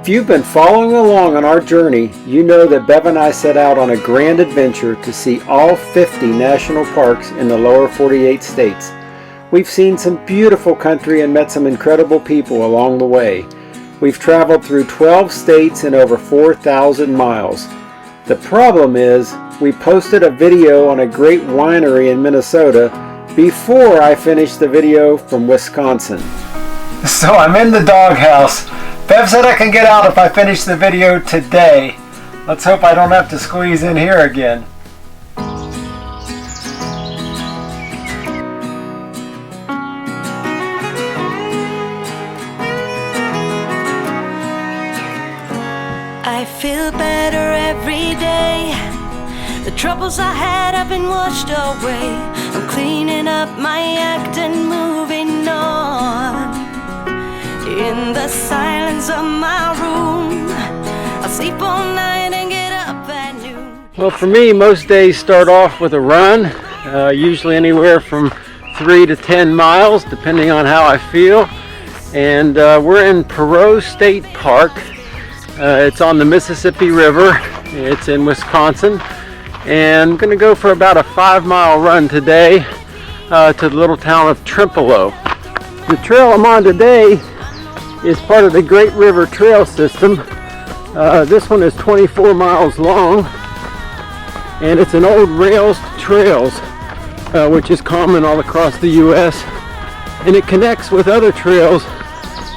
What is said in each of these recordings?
If you've been following along on our journey, you know that Bev and I set out on a grand adventure to see all 50 national parks in the lower 48 states. We've seen some beautiful country and met some incredible people along the way. We've traveled through 12 states and over 4,000 miles. The problem is, we posted a video on a great winery in Minnesota before I finished the video from Wisconsin. So I'm in the doghouse. Bev said I can get out if I finish the video today. Let's hope I don't have to squeeze in here again. I feel better every day. The troubles I had have been washed away. I'm cleaning up my act and moving on. In the silence of my room, I'll sleep all night and get up at noon. Well, for me, most days start off with a run, usually anywhere from 3 to 10 miles, depending on how I feel. And we're in Perrot State Park. It's on the Mississippi River. It's in Wisconsin. And I'm going to go for about a 5-mile run today to the little town of Trempealeau. The trail I'm on today is part of the Great River Trail System. This one is 24 miles long, and it's an old rails to trails, which is common all across the U.S. And it connects with other trails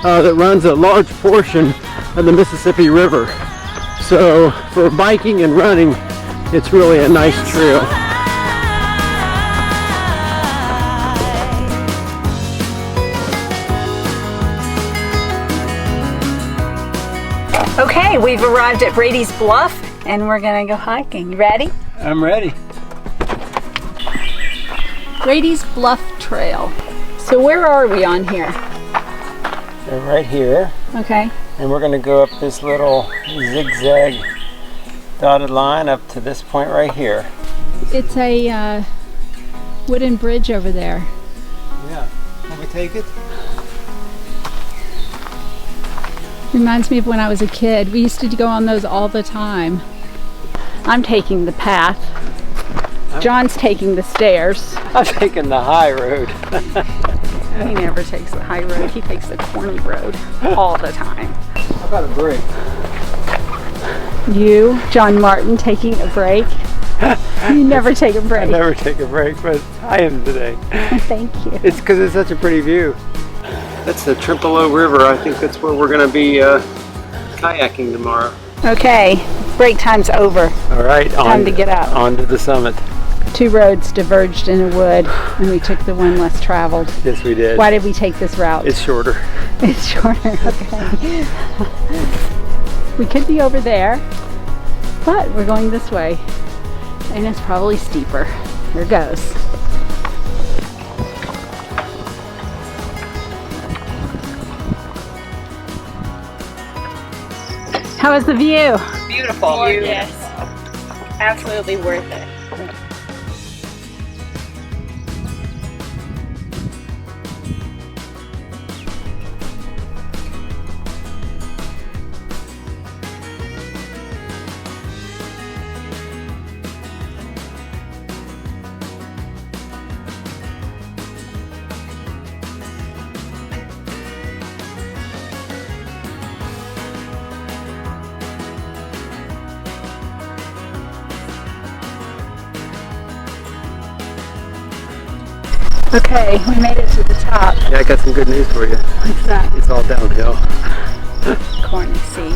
that runs a large portion of the Mississippi River. So for biking and running, it's really a nice trail. Okay, we've arrived at Brady's Bluff and we're gonna go hiking. You ready? I'm ready. Brady's Bluff Trail. So where are we on here? We're right here. Okay. And we're gonna go up this little zigzag dotted line up to this point right here. It's a wooden bridge over there. Yeah. Can we take it? Reminds me of when I was a kid. We used to go on those all the time. I'm taking the path. John's taking the stairs. I'm taking the high road. He never takes the high road. He takes the corny road all the time. How about a break? You, John Martin, taking a break. You never take a break. I never take a break, but I am today. Thank you. It's because it's such a pretty view. That's the Trempealeau River. I think that's where we're going to be kayaking tomorrow. Okay, break time's over. All right, time to get up. On to the summit. 2 roads diverged in a wood, and we took the one less traveled. Yes, we did. Why did we take this route? It's shorter. It's shorter, okay. We could be over there, but we're going this way, and it's probably steeper. Here goes. How was the view? Beautiful. Yes. Absolutely worth it. Okay, we made it to the top. Yeah, I got some good news for you. What's that? It's all downhill. Corny seat.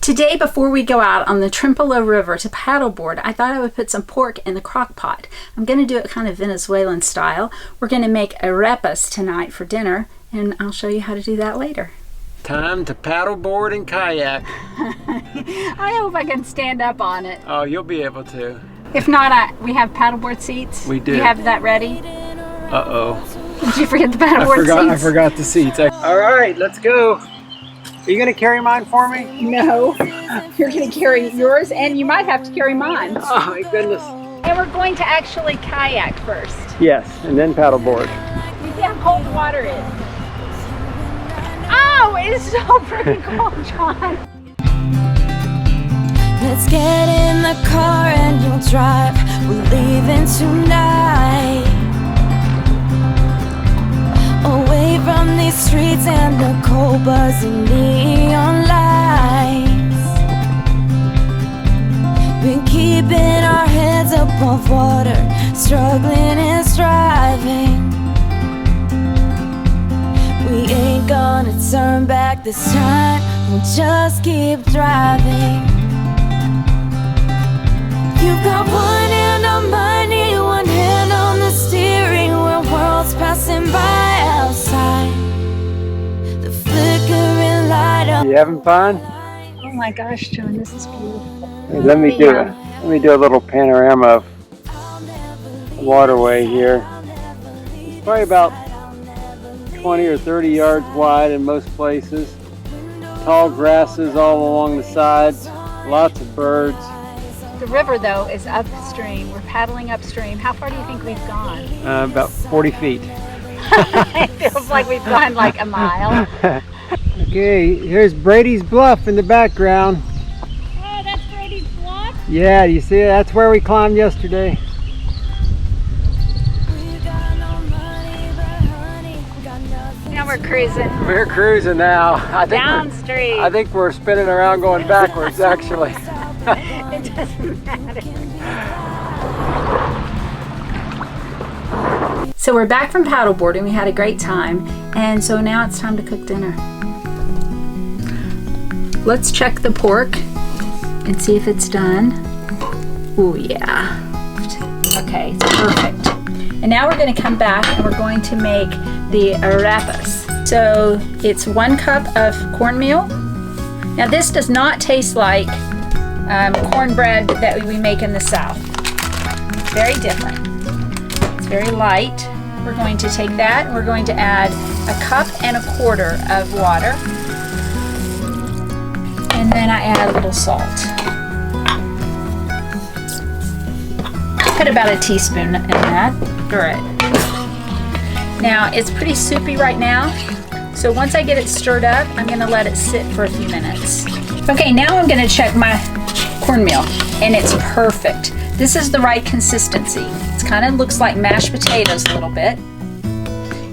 Today, before we go out on the Trempealeau River to paddleboard, I thought I would put some pork in the crock pot. I'm going to do it kind of Venezuelan style. We're going to make arepas tonight for dinner, and I'll show you how to do that later. Time to paddleboard and kayak. I hope I can stand up on it. Oh, you'll be able to. If not, we have paddleboard seats. We do. You have that ready? Uh-oh. Did you forget the paddleboard seats? I forgot the seats. All right, let's go. Are you going to carry mine for me? No, you're going to carry yours, and you might have to carry mine. Oh my goodness. And we're going to actually kayak first. Yes, and then paddleboard. You see how cold the water is. Oh, it is so freaking cold, John. Let's get in the car and you'll drive. We're leaving tonight. Away from these streets and the cold buzzing neon lights. Been keeping our heads above water, struggling and striving. We ain't gonna turn back this time, we'll just keep driving. You've got one hand on money, one hand on the steering wheel, worlds passing by outside. The flickering light of You having fun? Oh my gosh, John, this is beautiful. Hey, let me do a little panorama of the waterway here. It's probably about 20 or 30 yards wide in most places. Tall grasses all along the sides, lots of birds. The river, though, is upstream. We're paddling upstream. How far do you think we've gone? About 40 feet. It feels like we've gone like a mile. Okay, here's Brady's Bluff in the background. Oh, that's Brady's Bluff? Yeah, you see, that's where we climbed yesterday. Now we're cruising. We're cruising now. Downstream. I think we're spinning around going backwards, actually. It doesn't matter. So we're back from paddleboarding. We had a great time, and so now it's time to cook dinner. Let's check the pork and see if it's done. Oh yeah. Okay, it's perfect. And now we're going to come back and we're going to make the arepas. So it's 1 cup of cornmeal. Now this does not taste like cornbread that we make in the South. It's very different. It's very light. We're going to take that and we're going to add 1.25 cups of water. And then I add a little salt. Put about a teaspoon in that. All right. Now it's pretty soupy right now. So once I get it stirred up, I'm gonna let it sit for a few minutes. Okay, now I'm gonna check my cornmeal and it's perfect. This is the right consistency. It kind of looks like mashed potatoes a little bit.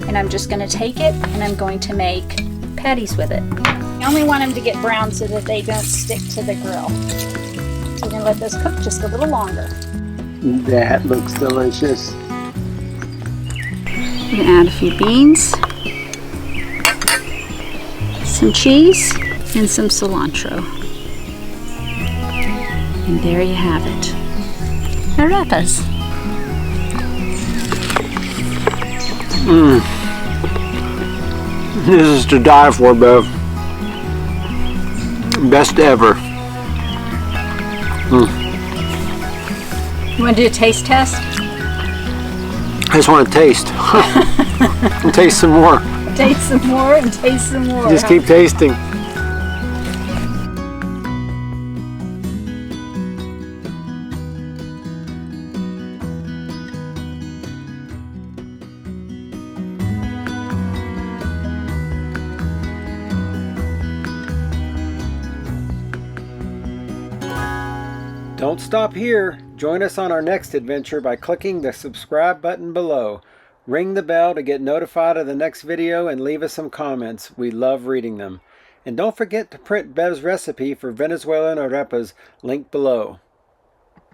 And I'm just gonna take it and I'm going to make patties with it. I only want them to get brown so that they don't stick to the grill. So we're gonna let those cook just a little longer. That looks delicious. I'm gonna add a few beans, some cheese, and some cilantro. And there you have it. Arepas. This is to die for, Bev. Best ever. You want to do a taste test? I just want to taste. And taste some more. Taste some more and taste some more. Just keep tasting. Don't stop here. Join us on our next adventure by clicking the subscribe button below. Ring the bell to get notified of the next video and leave us some comments. We love reading them. And don't forget to print Bev's recipe for Venezuelan arepas linked below.